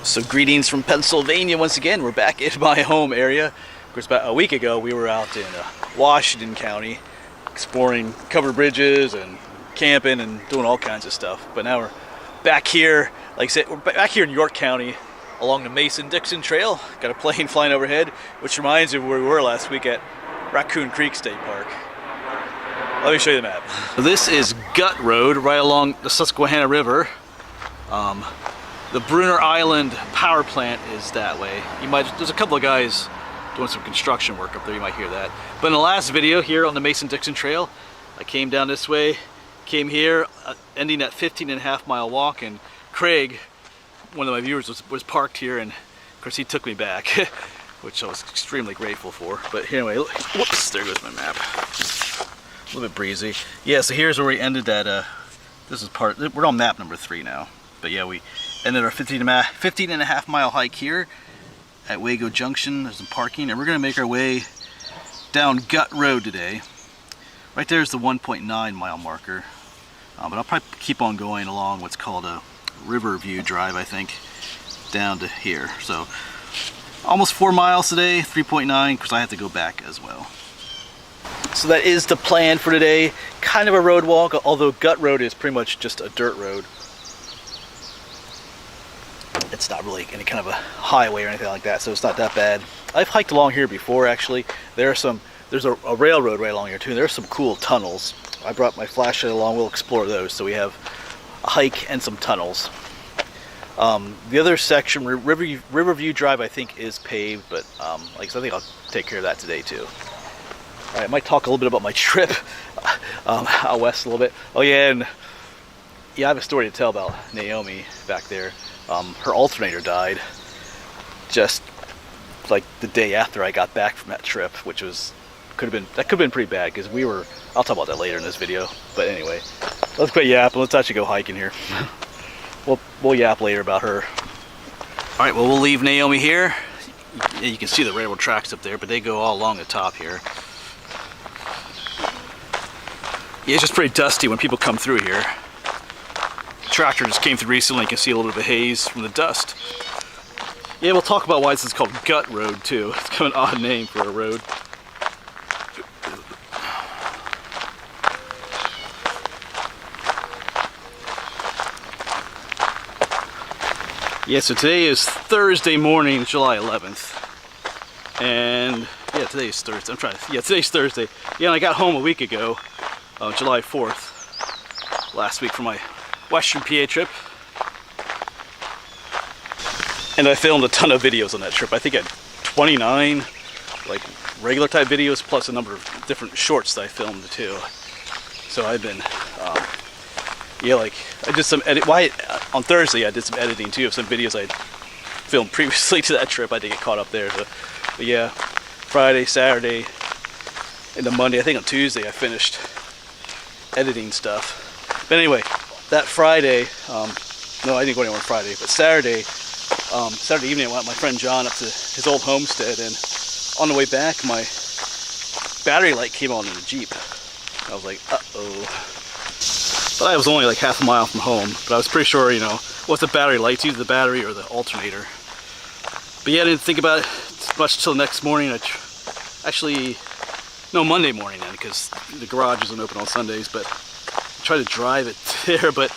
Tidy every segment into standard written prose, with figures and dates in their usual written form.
So greetings from Pennsylvania once again. We're back in my home area. Of course, about a week ago we were out in Washington County exploring covered bridges and camping and doing all kinds of stuff. But now we're back here, like I said, we're back here in York County along the Mason-Dixon Trail. Got a plane flying overhead, which reminds me of where we were last week at Raccoon Creek State Park. Let me show you the map. So this is Gut Road right along the Susquehanna River. The Bruner Island power plant is that way. There's a couple of guys doing some construction work up there, you might hear that. But in the last video here on the Mason-Dixon Trail, I came down this way, came here, ending that 15.5-mile walk, and Craig, one of my viewers, was parked here, and of course he took me back, which I was extremely grateful for. But anyway, whoops, there goes my map. A little bit breezy. Yeah, so here's where we ended that, we're on map number 3 now. But yeah, we ended our 15.5-mile hike here at Wago Junction. There's some parking, and we're gonna make our way down Gut Road today. Right there's the 1.9-mile marker. But I'll probably keep on going along what's called a Riverview Drive, I think, down to here. So almost 4 miles today, 3.9, because I have to go back as well. So that is the plan for today. Kind of a road walk, although Gut Road is pretty much just a dirt road. It's not really any kind of a highway or anything like that, so it's not that bad. I've hiked along here before, actually. There's a railroad right along here too. There's some cool tunnels. I brought my flashlight along. We'll explore those. So we have a hike and some tunnels. The other section, Riverview Drive, I think is paved, but like I said, I think I'll take care of that today too. All right, I might talk a little bit about my trip out west a little bit. Oh yeah, and yeah, I have a story to tell about Naomi back there. Her alternator died just like the day after I got back from that trip, which could have been pretty bad because I'll talk about that later in this video. But anyway, let's quit yapping. Let's actually go hiking here. We'll yap later about her. All right, well, we'll leave Naomi here. You can see the railroad tracks up there, but they go all along the top here. Yeah, it's just pretty dusty when people come through here. Tractor just came through recently. You can see a little bit of haze from the dust. Yeah, we'll talk about why this is called Gut Road too. It's kind of an odd name for a road. Yeah, so today is Thursday morning, July 11th. And yeah, today is Thursday. Today's Thursday. Yeah, and I got home a week ago, July 4th, last week for my Western PA trip, and I filmed a ton of videos on that trip. I think I had 29 like regular type videos plus a number of different shorts that I filmed too. So I've been yeah, like I did some on Thursday I did some editing too of some videos I filmed previously to that trip. I did get caught up there. But yeah, Friday, Saturday, and then Monday, I think on Tuesday I finished editing stuff. But anyway, that Friday, no, I didn't go anywhere on Friday, but Saturday evening, I went with my friend John up to his old homestead, and on the way back, my battery light came on in the Jeep. I was like, uh-oh. But I was only like half a mile from home, but I was pretty sure, you know, what's the battery light? It's either the battery or the alternator. But yeah, I didn't think about it much till the next morning. Monday morning then, because the garage isn't open on Sundays, but try to drive it there, but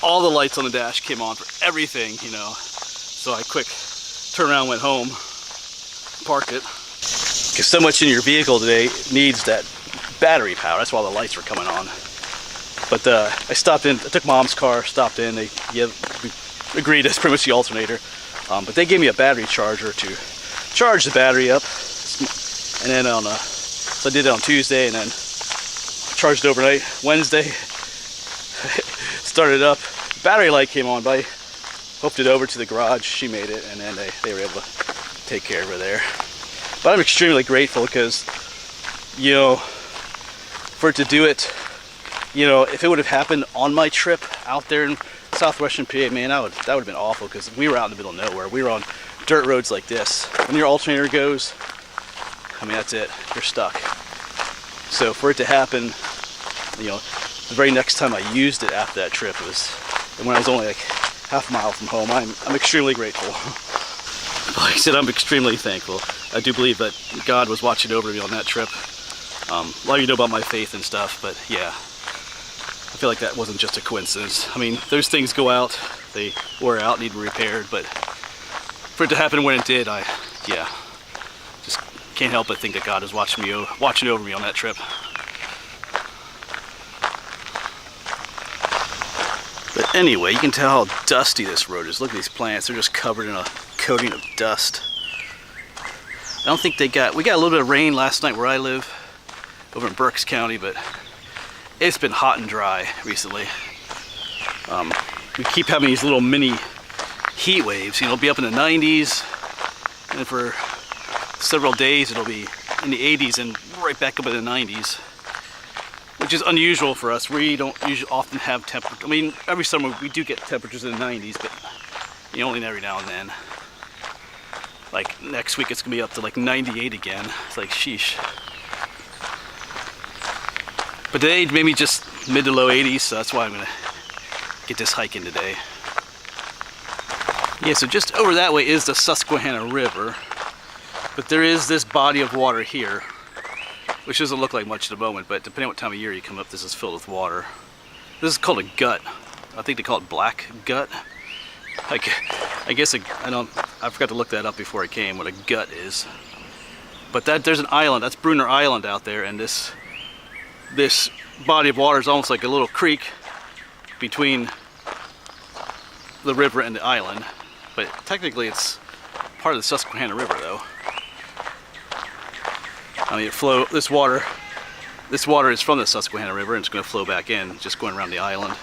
all the lights on the dash came on for everything, you know. So I quick turned around, went home, parked it. Because so much in your vehicle today needs that battery power. That's why all the lights were coming on. But I stopped in, I took Mom's car, stopped in, we agreed it's pretty much the alternator. But they gave me a battery charger to charge the battery up. And then so I did it on Tuesday, and then charged it overnight. Wednesday, started up, battery light came on, but I hooked it over to the garage. She made it, and then they were able to take care of her there. But I'm extremely grateful because, you know, for it to do it, you know, if it would have happened on my trip out there in southwestern PA, man, that would have been awful, because we were out in the middle of nowhere. We were on dirt roads like this. When your alternator goes, I mean, that's it. You're stuck. So for it to happen, you know, the very next time I used it after that trip was when I was only like half mile from home. I'm extremely grateful. Like I said, I'm extremely thankful. I do believe that God was watching over me on that trip. A lot of you know about my faith and stuff, but yeah, I feel like that wasn't just a coincidence. I mean, those things go out, they wear out, need to be repaired, but for it to happen when it did, yeah, just can't help but think that God is watching over me on that trip. But anyway, you can tell how dusty this road is. Look at these plants, they're just covered in a coating of dust. I don't think we got a little bit of rain last night where I live, over in Berks County, but it's been hot and dry recently. We keep having these little mini heat waves, you know, it'll be up in the 90s, and for several days it'll be in the 80s and right back up in the 90s, which is unusual for us. We don't usually often have temperature. I mean, every summer we do get temperatures in the 90s, but you know, only every now and then. Like next week it's gonna be up to like 98 again. It's like sheesh. But today maybe just mid to low 80s, so that's why I'm gonna get this hike in today. Yeah, so just over that way is the Susquehanna River, but there is this body of water here, which doesn't look like much at the moment, but depending on what time of year you come up, this is filled with water. This is called a gut. I think they call it black gut. I guess I forgot to look that up before I came, what a gut is. But there's an island, that's Bruner Island out there, and this body of water is almost like a little creek between the river and the island. But technically it's part of the Susquehanna River though. I mean, this water is from the Susquehanna River and it's going to flow back in, just going around the island.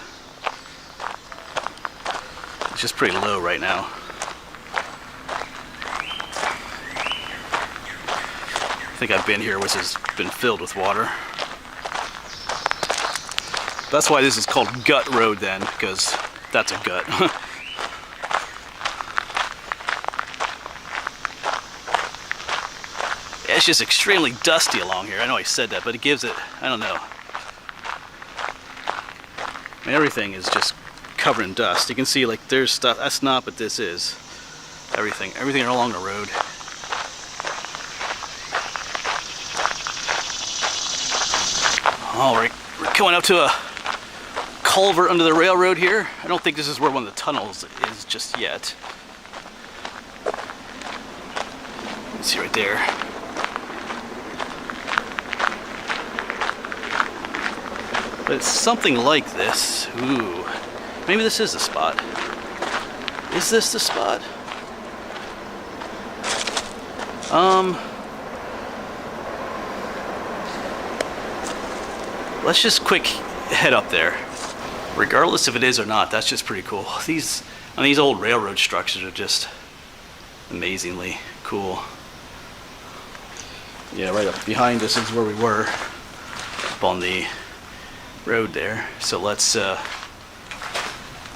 It's just pretty low right now. I think I've been here, which has been filled with water. That's why this is called Gut Road then, because that's a gut. Yeah, it's just extremely dusty along here. I know I said that, but it gives it, I don't know. I mean, everything is just covered in dust. You can see like there's stuff, that's not, but this is. Everything along the road. Oh, we're coming up to a culvert under the railroad here. I don't think this is where one of the tunnels is just yet. You see right there. But it's something like this. Ooh. Maybe this is the spot. Is this the spot? Let's just quick head up there. Regardless if it is or not, that's just pretty cool. These old railroad structures are just amazingly cool. Yeah, right up behind us is where we were, up on the road there. So let's, I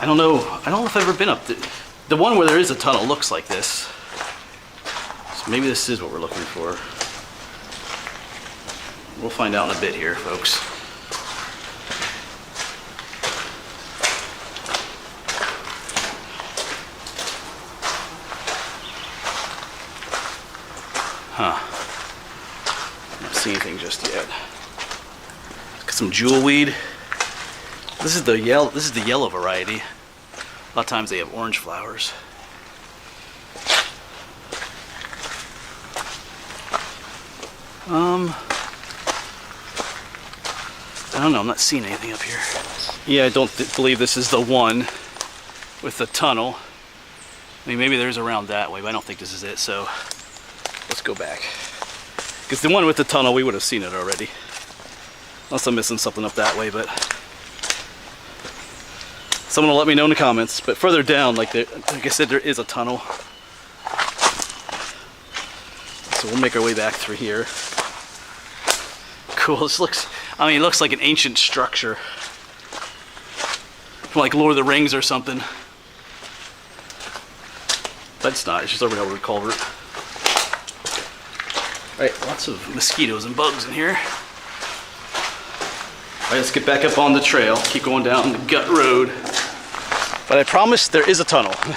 don't know if I've ever been up. The one where there is a tunnel looks like this. So maybe this is what we're looking for. We'll find out in a bit here, folks. Huh. Not seeing anything just yet. Got some jewel weed. This is the yellow variety. A lot of times they have orange flowers. I don't know, I'm not seeing anything up here. Yeah, I don't believe this is the one with the tunnel. I mean, maybe there's around that way, but I don't think this is it, so let's go back. Because the one with the tunnel, we would have seen it already. Unless I'm missing something up that way, but someone will let me know in the comments. But further down, like I said, there is a tunnel. So we'll make our way back through here. Cool, this looks, I mean, it looks like an ancient structure. From like Lord of the Rings or something. But it's not, it's just a railroad culvert. Alright, lots of mosquitoes and bugs in here. Alright, let's get back up on the trail. Keep going down the gut road. By But I promise there is a tunnel. I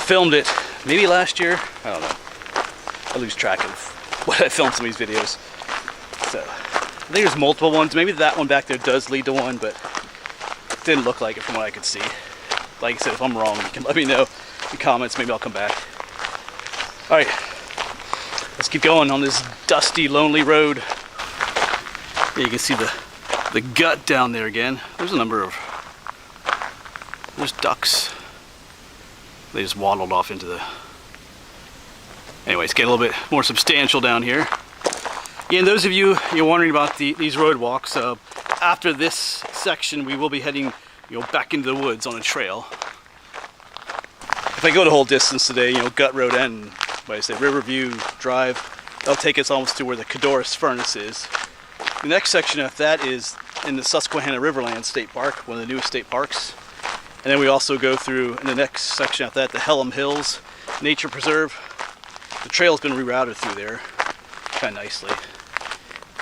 filmed it maybe last year. I don't know. I lose track of what I filmed some of these videos. So I think there's multiple ones. Maybe that one back there does lead to one, but it didn't look like it from what I could see. Like I said, if I'm wrong, you can let me know in the comments. Maybe I'll come back. All right, let's keep going on this dusty, lonely road. Yeah, you can see the gut down there again. There's a number of, there's ducks. They just waddled off into the, anyway, it's getting a little bit more substantial down here. Yeah, and those of you, you're wondering about these road walks, after this section we will be heading, back into the woods on a trail. If I go the whole distance today, Gut Road and, like I say, Riverview Drive, that'll take us almost to where the Cadorus Furnace is. The next section of that is in the Susquehanna Riverland State Park, one of the newest state parks. And then we also go through, in the next section after that, the Hellam Hills Nature Preserve. The trail's been rerouted through there, kind of nicely.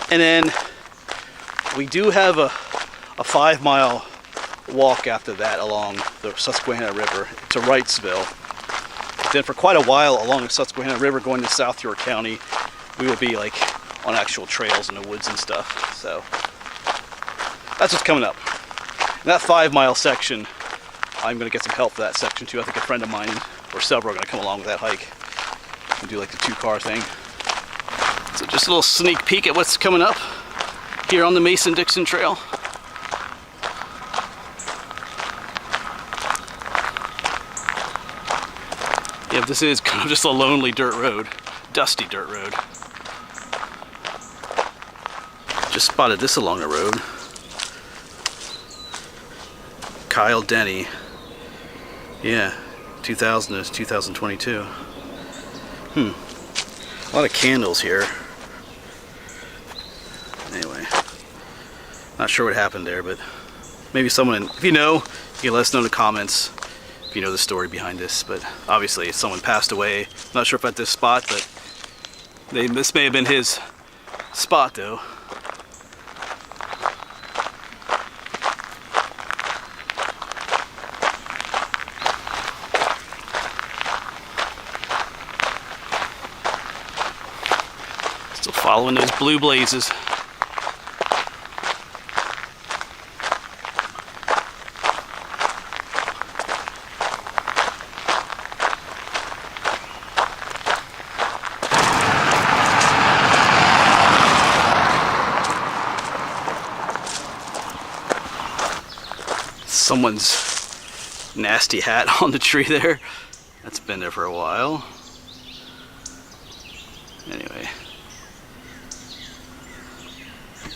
And then we do have a 5-mile walk after that along the Susquehanna River to Wrightsville. Then for quite a while along the Susquehanna River going to South York County, we will be like on actual trails in the woods and stuff. So that's what's coming up. And that 5-mile section, I'm going to get some help for that section too. I think a friend of mine or several are going to come along with that hike and do like the 2-car thing. So just a little sneak peek at what's coming up here on the Mason-Dixon Trail. Yeah, this is kind of just a lonely dirt road, dusty dirt road. Just spotted this along the road. Kyle Denny. Yeah, 2000 to 2022. A lot of candles here. Anyway, not sure what happened there, but maybe someone, if you know, you can let us know in the comments if you know the story behind this. But obviously someone passed away. Not sure if at this spot, but this may have been his spot though. Still following those blue blazes. Someone's nasty hat on the tree there. That's been there for a while. Anyway.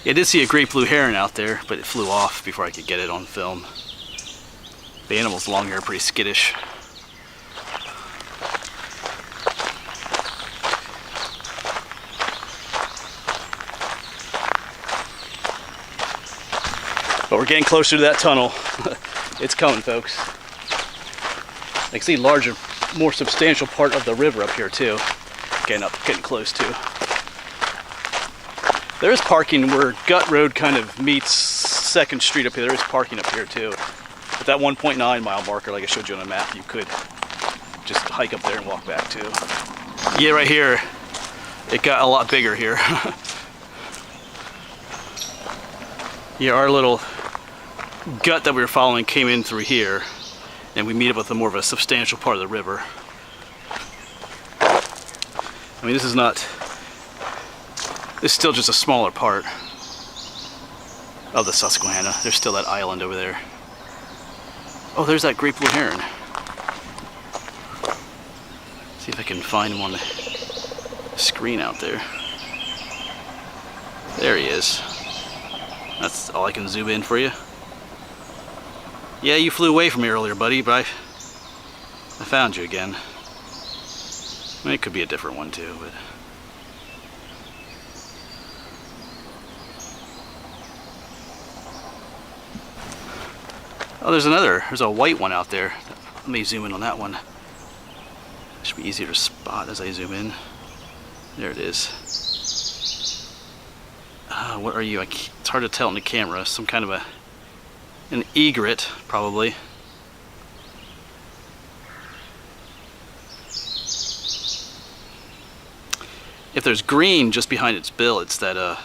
Yeah, I did see a great blue heron out there, but it flew off before I could get it on film. The animals along here are pretty skittish. But we're getting closer to that tunnel. It's coming, folks. I can see a larger, more substantial part of the river up here too. Getting close to. There is parking where Gut Road kind of meets 2nd Street up here. There is parking up here too. But that 1.9 mile marker, like I showed you on the map, you could just hike up there and walk back too. Yeah, right here, it got a lot bigger here. Yeah, our little gut that we were following came in through here, and we meet up with a more of a substantial part of the river. I mean, this is still just a smaller part of the Susquehanna. There's still that island over there. Oh, there's that great blue heron. See if I can find him on the screen out there. There he is. That's all I can zoom in for you. Yeah, you flew away from me earlier, buddy, but I found you again. I mean, it could be a different one too, but... Oh, there's a white one out there. Let me zoom in on that one. It should be easier to spot as I zoom in. There it is. What are you? It's hard to tell in the camera. Some kind of a An egret, probably. If there's green just behind its bill, it's that, oh,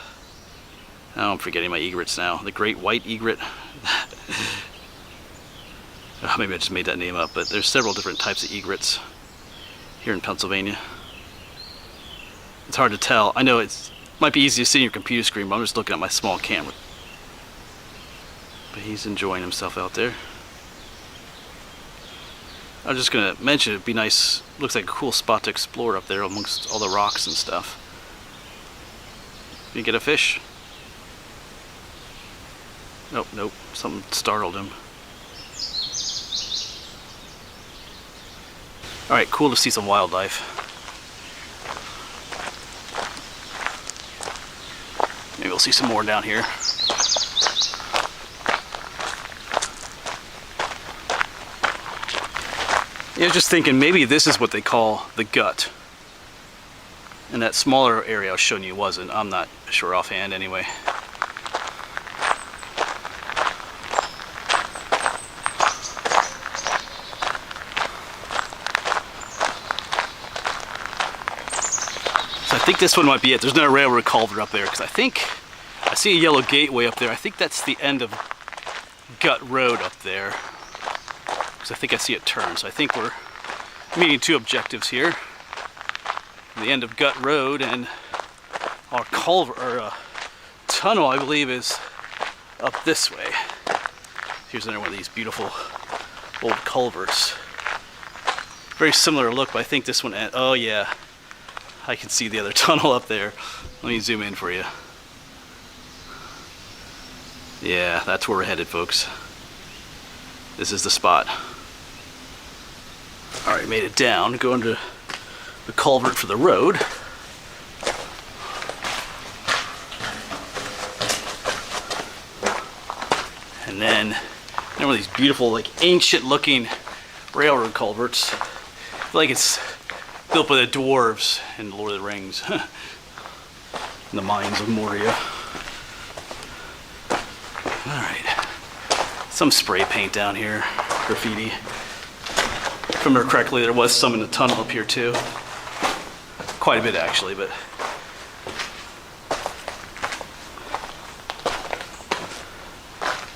I'm forgetting my egrets now. The great white egret. Oh, maybe I just made that name up, but there's several different types of egrets here in Pennsylvania. It's hard to tell. I know it might be easy to see in your computer screen, but I'm just looking at my small camera. But he's enjoying himself out there. I was just going to mention it'd be nice, looks like a cool spot to explore up there amongst all the rocks and stuff. You get a fish? Nope, nope, something startled him. Alright, cool to see some wildlife. Maybe we'll see some more down here. I was just thinking maybe this is what they call the gut. And that smaller area I was showing you wasn't. I'm not sure offhand anyway. So I think this one might be it. There's no railroad culvert up there because I think I see a yellow gateway up there. I think that's the end of Gut Road up there. Because I think I see it turn. So I think we're meeting two objectives here. The end of Gut Road and our culvert, or tunnel, I believe, is up this way. Here's another one of these beautiful old culverts. Very similar look, but I think this one, oh yeah, I can see the other tunnel up there. Let me zoom in for you. Yeah, that's where we're headed, folks. This is the spot. Alright, made it down, going to the culvert for the road. And then one of these beautiful, like, ancient looking railroad culverts. I feel like it's built by the dwarves in Lord of the Rings. In the mines of Moria. Alright. Some spray paint down here. Graffiti. If I remember correctly, there was some in the tunnel up here too. Quite a bit actually, but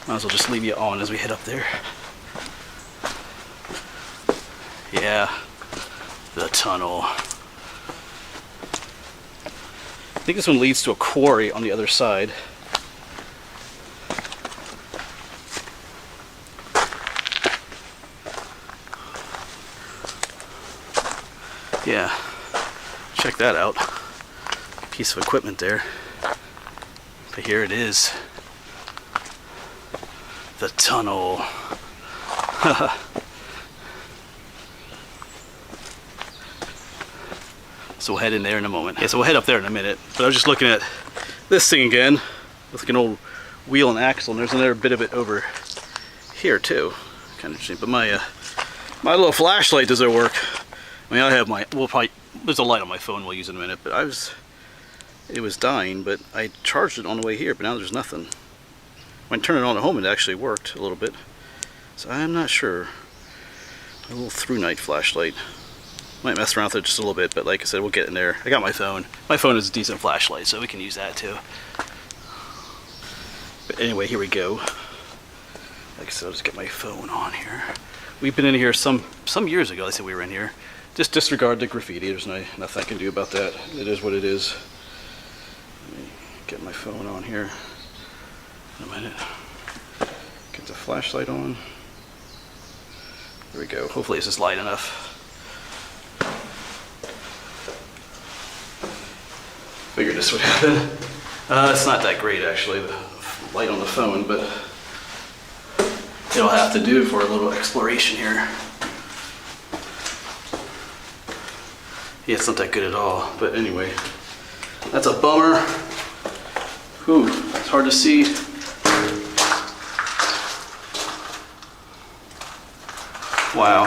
might as well just leave you on as we head up there. Yeah, the tunnel. I think this one leads to a quarry on the other side. Yeah, check that out. Piece of equipment there. But here it is. The tunnel. So we'll head in there in a moment. Yeah, so we'll head up there in a minute. But I was just looking at this thing again. Looks like an old wheel and axle, and there's another bit of it over here too. Kind of interesting. But my little flashlight doesn't work. I mean, I have my, there's a light on my phone we'll use in a minute, but it was dying, but I charged it on the way here, but now there's nothing. When I turned it on at home, it actually worked a little bit. So I'm not sure. A little through night flashlight. Might mess around with it just a little bit, but like I said, we'll get in there. I got my phone. My phone is a decent flashlight, so we can use that too. But anyway, here we go. Like I said, I'll just get my phone on here. We've been in here some years ago. They said we were in here. Just disregard the graffiti. There's nothing I can do about that. It is what it is. Let me get my phone on here in a minute. Get the flashlight on. There we go. Hopefully this is light enough. Figured this would happen. It's not that great actually, the light on the phone, but it'll have to do for a little exploration here. Yeah, it's not that good at all, but anyway, that's a bummer. Whew, it's hard to see. Wow.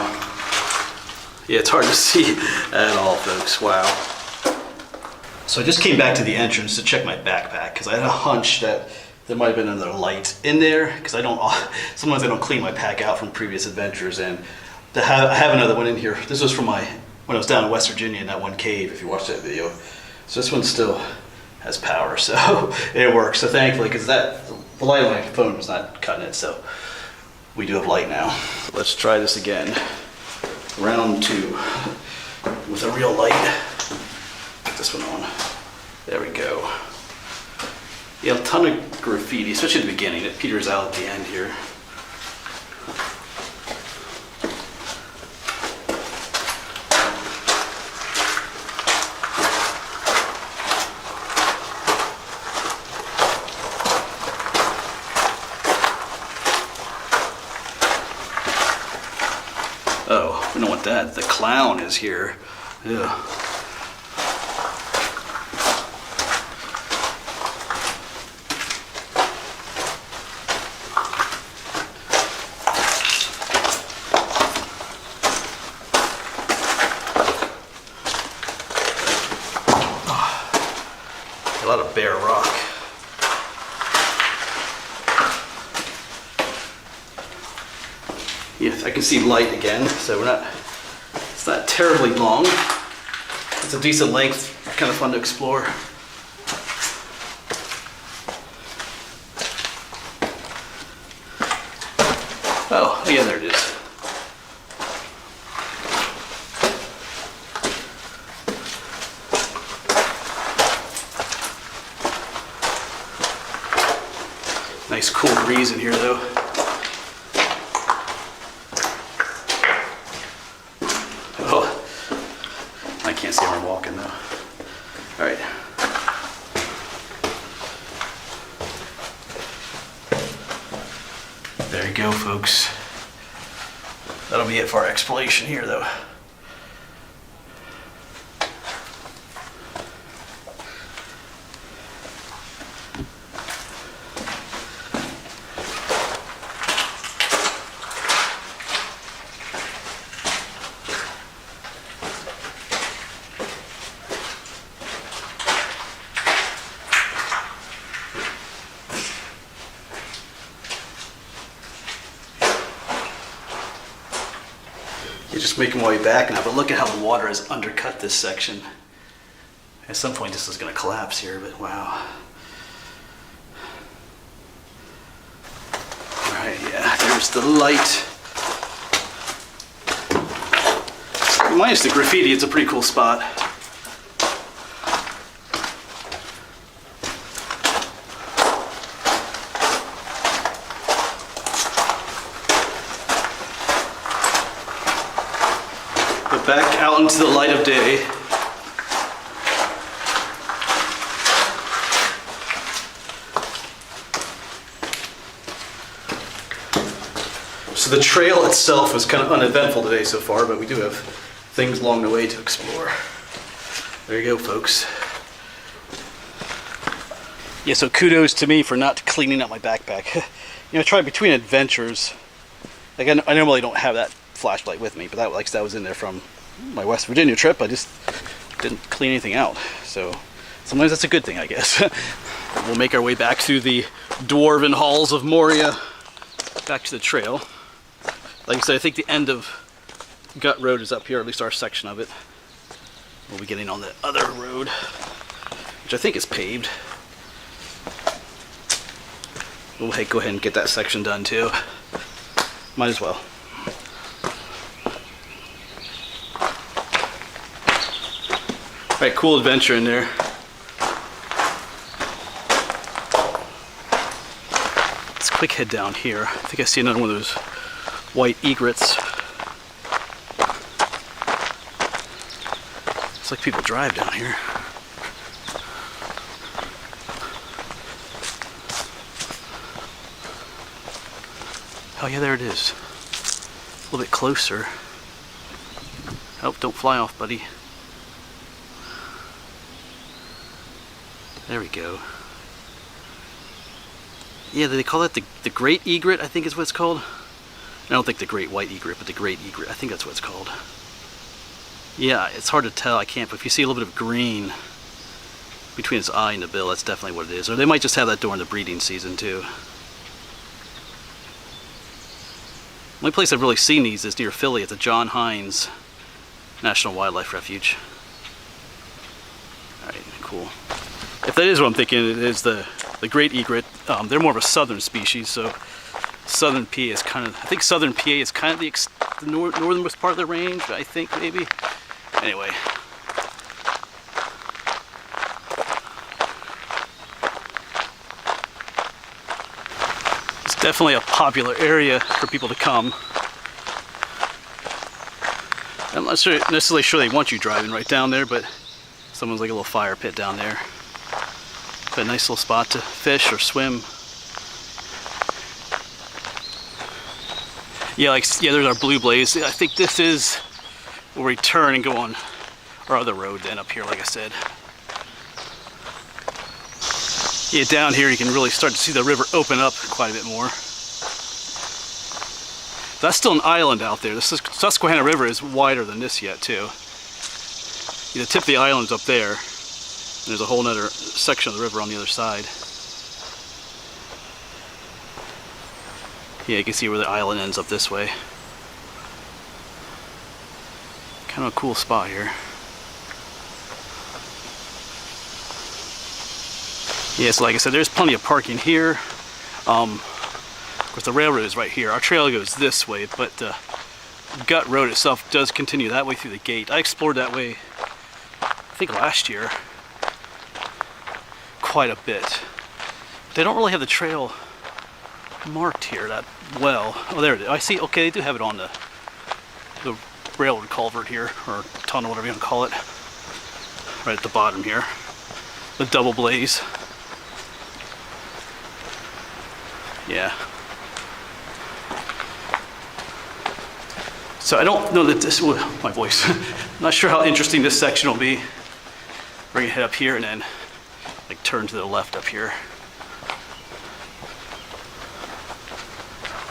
Yeah, it's hard to see at all, folks. Wow. So I just came back to the entrance to check my backpack because I had a hunch that there might have been another light in there, because sometimes I don't clean my pack out from previous adventures, and I have another one in here. This was from when I was down in West Virginia in that one cave, if you watched that video. So this one still has power, so it works. So thankfully, because the light on my phone was not cutting it, so we do have light now. So let's try this again. Round 2 with a real light. Put this one on. There we go. Yeah, a ton of graffiti, especially at the beginning. It peters out at the end here. Oh, we don't want that. The clown is here. Yeah. A lot of bare rock. Yes, I can see light again, so it's not terribly long. It's a decent length, kind of fun to explore. Oh, yeah, there it is. Nice cool breeze in here though. Oh, I can't see where I'm walking though. All right. There you go, folks. That'll be it for our exploration here though. You're just making my way back now, but look at how the water has undercut this section. At some point this is going to collapse here, but wow. Alright, yeah, there's the light. Minus the graffiti, it's a pretty cool spot. Back out into the light of day. So the trail itself was kind of uneventful today so far, but we do have things along the way to explore. There you go, folks. Yeah, so kudos to me for not cleaning up my backpack. You know, I try between adventures. Like I normally don't have that flashlight with me, but that was in there from my West Virginia trip. I just didn't clean anything out, so sometimes that's a good thing, I guess. We'll make our way back through the dwarven halls of Moria, back to the trail. Like I said, I think the end of Gut Road is up here, or at least our section of it. We'll be getting on the other road, which I think is paved. We'll go ahead and get that section done too. Might as well. Alright, cool adventure in there. Let's quick head down here. I think I see another one of those white egrets. It's like people drive down here. Oh yeah, there it is. A little bit closer. Oh, don't fly off, buddy. There we go. Yeah, they call that the great egret, I think is what it's called. I don't think the great white egret, but the great egret, I think that's what it's called. Yeah, it's hard to tell, I can't, but if you see a little bit of green, between its eye and the bill. That's definitely what it is. Or they might just have that during the breeding season too. The only place I've really seen these is near Philly at the John Hines National Wildlife Refuge. Alright, cool. If that is what I'm thinking, it is the great egret. They're more of a southern species, so southern PA is kind of, I think southern PA is kind of the northernmost part of the range, I think, maybe. Anyway. It's definitely a popular area for people to come. I'm not necessarily sure they want you driving right down there, but someone's like a little fire pit down there. It's a nice little spot to fish or swim. Yeah, there's our blue blaze. I think this is where we turn and go on our other road then up here, like I said. Yeah, down here you can really start to see the river open up quite a bit more. That's still an island out there. The Susquehanna River is wider than this yet too. The tip of the island's up there. And there's a whole other section of the river on the other side. Yeah, you can see where the island ends up this way. Kind of a cool spot here. Yeah, so like I said, there's plenty of parking here. Of course, the railroad is right here. Our trail goes this way, but the gut road itself does continue that way through the gate. I explored that way, I think last year, quite a bit. They don't really have the trail marked here that well. Oh, there it is. I see. Okay, they do have it on the railroad culvert here, or tunnel, whatever you want to call it. Right at the bottom here. The double blaze. Yeah. So I don't know that this, my voice, I'm not sure how interesting this section will be. We're gonna head up here and then like turn to the left up here.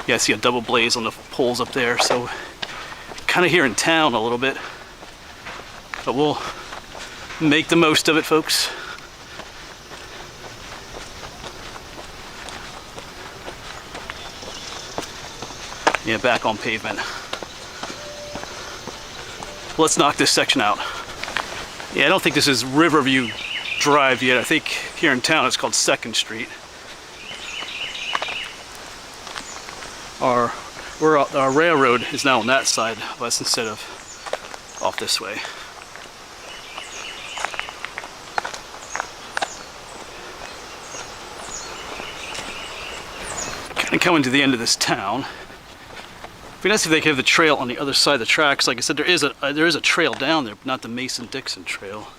Yeah, I see a double blaze on the poles up there, so kind of here in town a little bit. But we'll make the most of it, folks. Yeah, back on pavement. Let's knock this section out. Yeah, I don't think this is Riverview Drive yet. I think here in town it's called 2nd Street. Our railroad is now on that side of us instead of off this way. Kind of coming to the end of this town. It'd be nice if they could have the trail on the other side of the tracks. Like I said, there is a trail down there, but not the Mason-Dixon trail.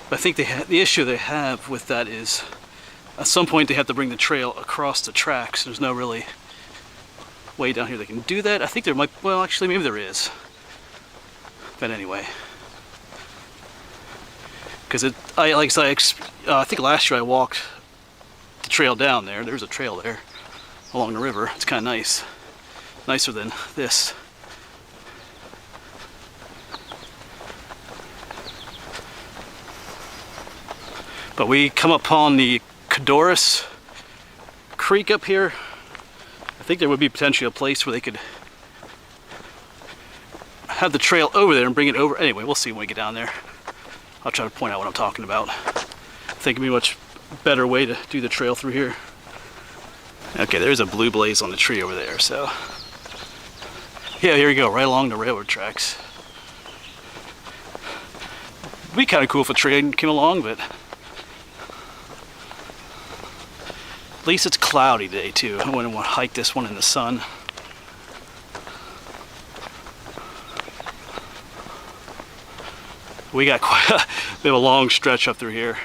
But I think the issue they have with that is, at some point they have to bring the trail across the tracks. There's no really way down here they can do that. I think there might, well, actually maybe there is. But anyway, because I think last year I walked the trail down there. There's a trail there along the river. It's kind of nice. Nicer than this. But we come upon the Cadorus Creek up here. I think there would be potentially a place where they could have the trail over there and bring it over. Anyway, we'll see when we get down there. I'll try to point out what I'm talking about. I think it'd be a much better way to do the trail through here. Okay, there's a blue blaze on the tree over there, so. Yeah, here we go, right along the railroad tracks. It'd be kind of cool if a train came along, but at least it's cloudy today too. I wouldn't want to hike this one in the sun. We got quite a bit of a long stretch up through here.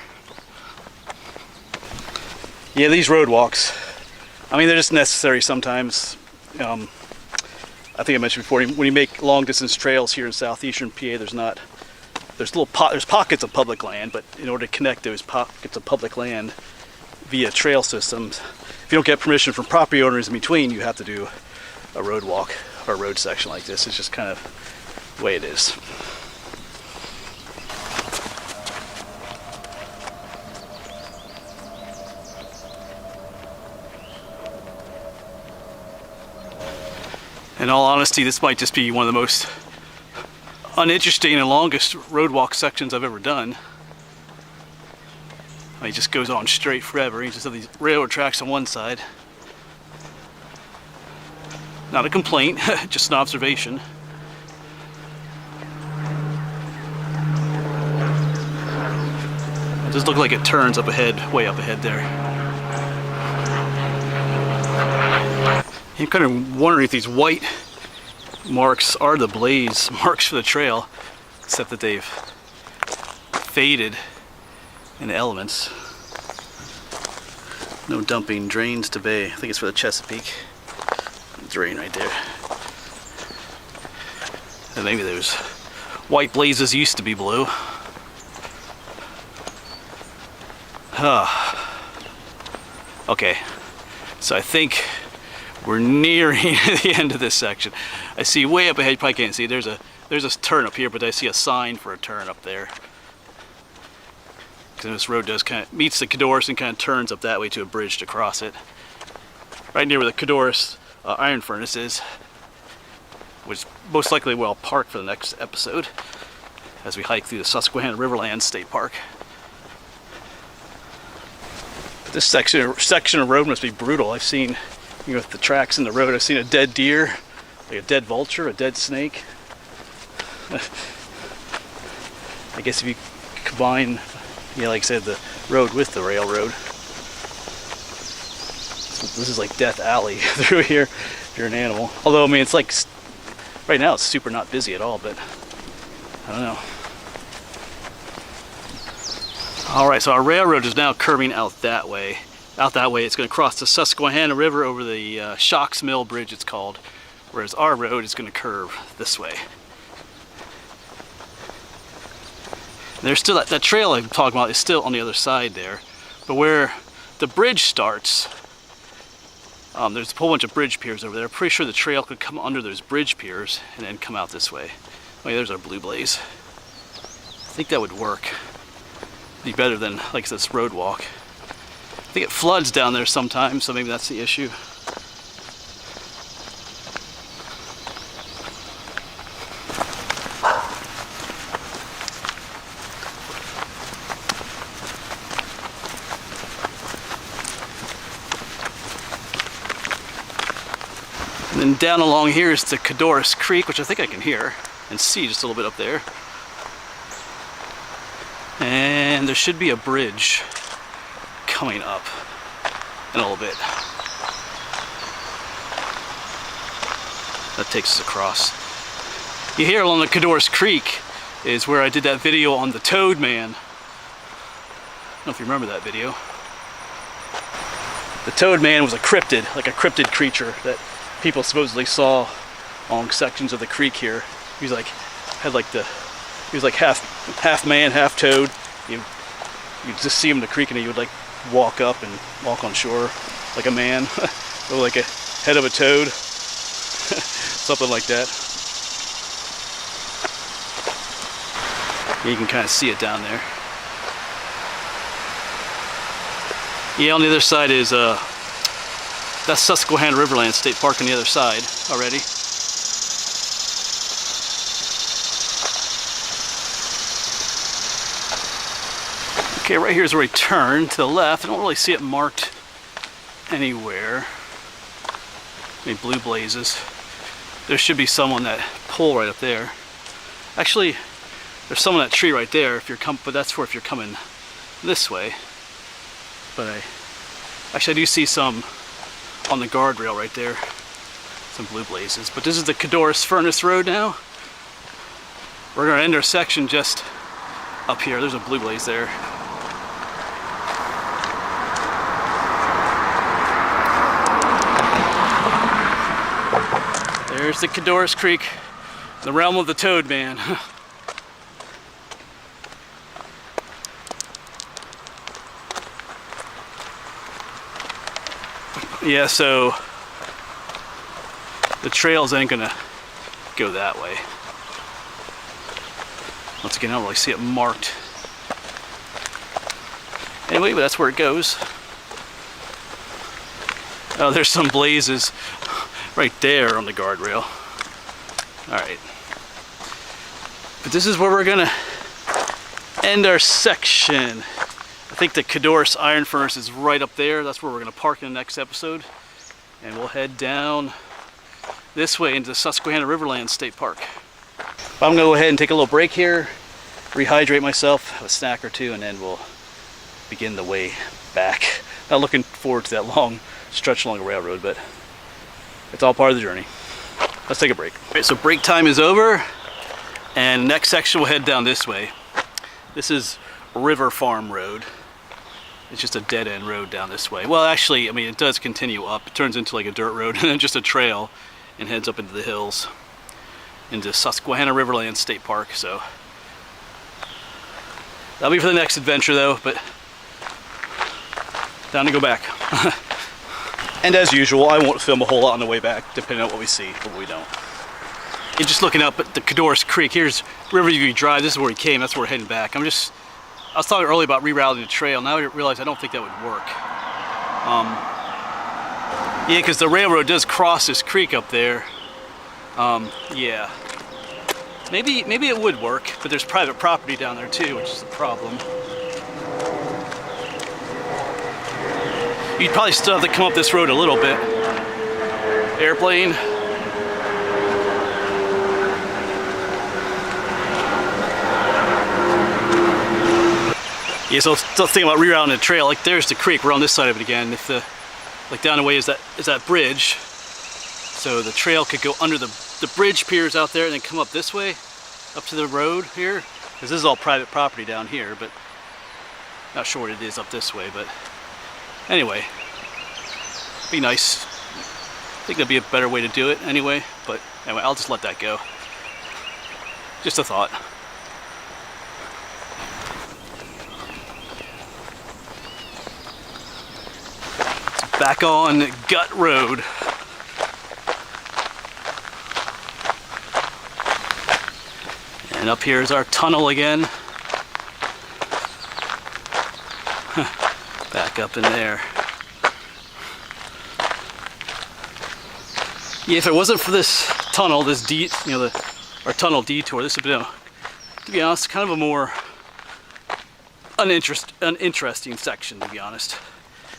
Yeah, these road walks, I mean, they're just necessary sometimes. I think I mentioned before, when you make long distance trails here in southeastern PA, there's pockets of public land, but in order to connect those pockets of public land via trail systems, if you don't get permission from property owners in between, you have to do a road walk or a road section like this. It's just kind of the way it is. In all honesty, this might just be one of the most uninteresting and longest road walk sections I've ever done. He just goes on straight forever. You just have these railroad tracks on one side. Not a complaint, just an observation. It does look like it turns up ahead, way up ahead there. I'm kind of wondering if these white marks are the blaze marks for the trail, except that they've faded in elements. No dumping drains to bay. I think it's for the Chesapeake. Drain right there. And maybe those white blazes used to be blue. Okay, so I think we're nearing the end of this section. I see way up ahead, you probably can't see, there's a turn up here, but I see a sign for a turn up there. Because this road does kind of meets the Codorus and kind of turns up that way to a bridge to cross it. Right near where the Codorus iron furnace is, which most likely where I'll park for the next episode as we hike through the Susquehanna Riverland State Park. But this section of road must be brutal. I've seen, with the tracks in the road, I've seen a dead deer, like a dead vulture, a dead snake. I guess if you combine, like I said, the road with the railroad. This is like Death Alley through here if you're an animal. Although, I mean, it's like, right now it's super not busy at all, but I don't know. Alright, so our railroad is now curving out that way. Out that way, it's going to cross the Susquehanna River over the Shocks Mill Bridge, it's called. Whereas our road is going to curve this way. And there's still that trail I'm talking about is still on the other side there. But where the bridge starts, there's a whole bunch of bridge piers over there. I'm pretty sure the trail could come under those bridge piers and then come out this way. Oh yeah, there's our blue blaze. I think that would work. Be better than, like, this road walk. I think it floods down there sometimes, so maybe that's the issue. And then down along here is the Codorus Creek, which I think I can hear and see just a little bit up there. And there should be a bridge coming up in a little bit. That takes us across. You hear along the Codorus Creek is where I did that video on the Toad Man. I don't know if you remember that video. The Toad Man was a cryptid, like a cryptid creature that people supposedly saw along sections of the creek here. He was like, he was like half man, half toad. You'd just see him in the creek and he would like walk up and walk on shore like a man, or like a head of a toad, something like that. You can kind of see it down there. Yeah, on the other side is that's Susquehanna Riverland State Park on the other side already. Okay, right here is where we turn to the left. I don't really see it marked anywhere. Any blue blazes. There should be some on that pole right up there. Actually, there's some on that tree right there. But that's for if you're coming this way. But I do see some on the guardrail right there. Some blue blazes. But this is the Codorus Furnace Road now. We're going to end our section just up here. There's a blue blaze there. There's the Codorus Creek, the realm of the Toad Man. Yeah, so the trails ain't gonna go that way. Once again, I don't really see it marked. Anyway, but that's where it goes. Oh, there's some blazes right there on the guardrail. All right. But this is where we're gonna end our section. I think the Cadorus Iron Furnace is right up there. That's where we're gonna park in the next episode. And we'll head down this way into the Susquehanna Riverland State Park. But I'm gonna go ahead and take a little break here, rehydrate myself, have a snack or two, and then we'll begin the way back. Not looking forward to that long stretch along the railroad, but it's all part of the journey. Let's take a break. All right, so break time is over, and next section we'll head down this way. This is River Farm Road. It's just a dead-end road down this way. Well, actually, I mean, it does continue up. It turns into like a dirt road and then just a trail and heads up into the hills, into Susquehanna Riverland State Park. So that'll be for the next adventure though, but time to go back. And as usual, I won't film a whole lot on the way back, depending on what we see or what we don't. And just looking up at the Cadorus Creek, here's Riverview Drive. This is where we came, that's where we're heading back. I was talking earlier about rerouting the trail. Now I realize I don't think that would work. Yeah, because the railroad does cross this creek up there. Yeah. Maybe it would work, but there's private property down there too, which is the problem. You'd probably still have to come up this road a little bit. Airplane. Yeah, so still thinking about rerouting the trail. Like there's the creek. We're on this side of it again. If the like down the way is that bridge, so the trail could go under the bridge piers out there and then come up this way, up to the road here. Because this is all private property down here, but not sure what it is up this way. But anyway, be nice. I think that'd be a better way to do it anyway. But anyway, I'll just let that go. Just a thought. Back on Gut Road. And up here is our tunnel again. Back up in there. Yeah, if it wasn't for this tunnel, our tunnel detour, this would have been, to be honest, kind of a more uninteresting section, to be honest.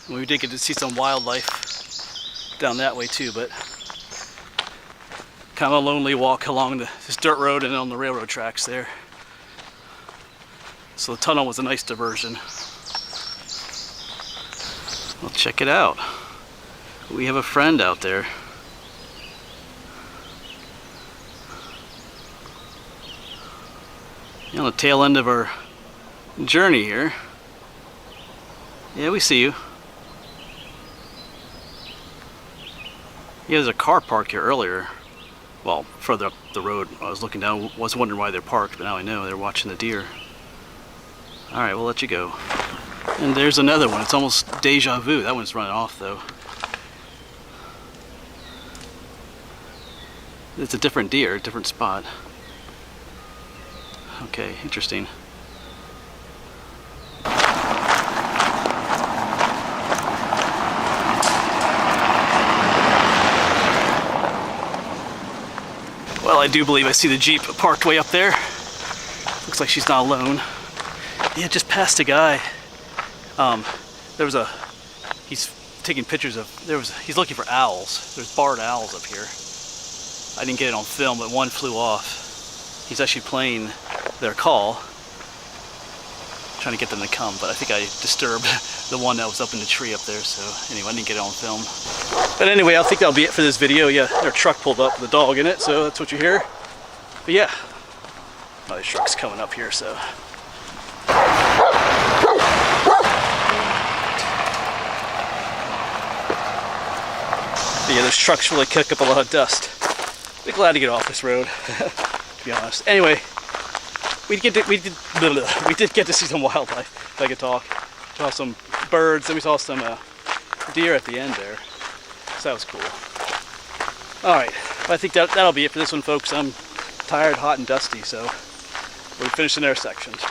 And we did get to see some wildlife down that way too, but kind of a lonely walk along this dirt road and on the railroad tracks there. So the tunnel was a nice diversion. Well, check it out. We have a friend out there. On the tail end of our journey here. Yeah, we see you. Yeah, there's a car parked here earlier. Well, further up the road. I was looking down, was wondering why they're parked, but now I know they're watching the deer. Alright, we'll let you go. And there's another one. It's almost deja vu. That one's running off though. It's a different deer, different spot. Okay, interesting. Well, I do believe I see the Jeep parked way up there. Looks like she's not alone. Yeah, just passed a guy. He's taking pictures of, he's looking for owls. There's barred owls up here. I didn't get it on film, but one flew off. He's actually playing their call, trying to get them to come, but I think I disturbed the one that was up in the tree up there, so anyway, I didn't get it on film. But anyway, I think that'll be it for this video. Yeah, their truck pulled up with a dog in it, so that's what you hear. But yeah, another truck's coming up here, so. But yeah, those trucks really kick up a lot of dust. Be glad to get off this road, to be honest. Anyway, we did get to see some wildlife, if I could talk. We saw some birds, and we saw some deer at the end there. So that was cool. Alright, I think that'll be it for this one, folks. I'm tired, hot, and dusty, so we're finishing our sections.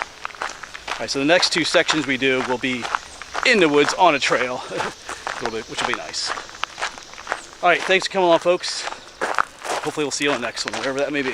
Alright, so the next two sections we do will be in the woods on a trail, a little bit, which will be nice. All right, thanks for coming along, folks. Hopefully we'll see you on the next one, whatever that may be.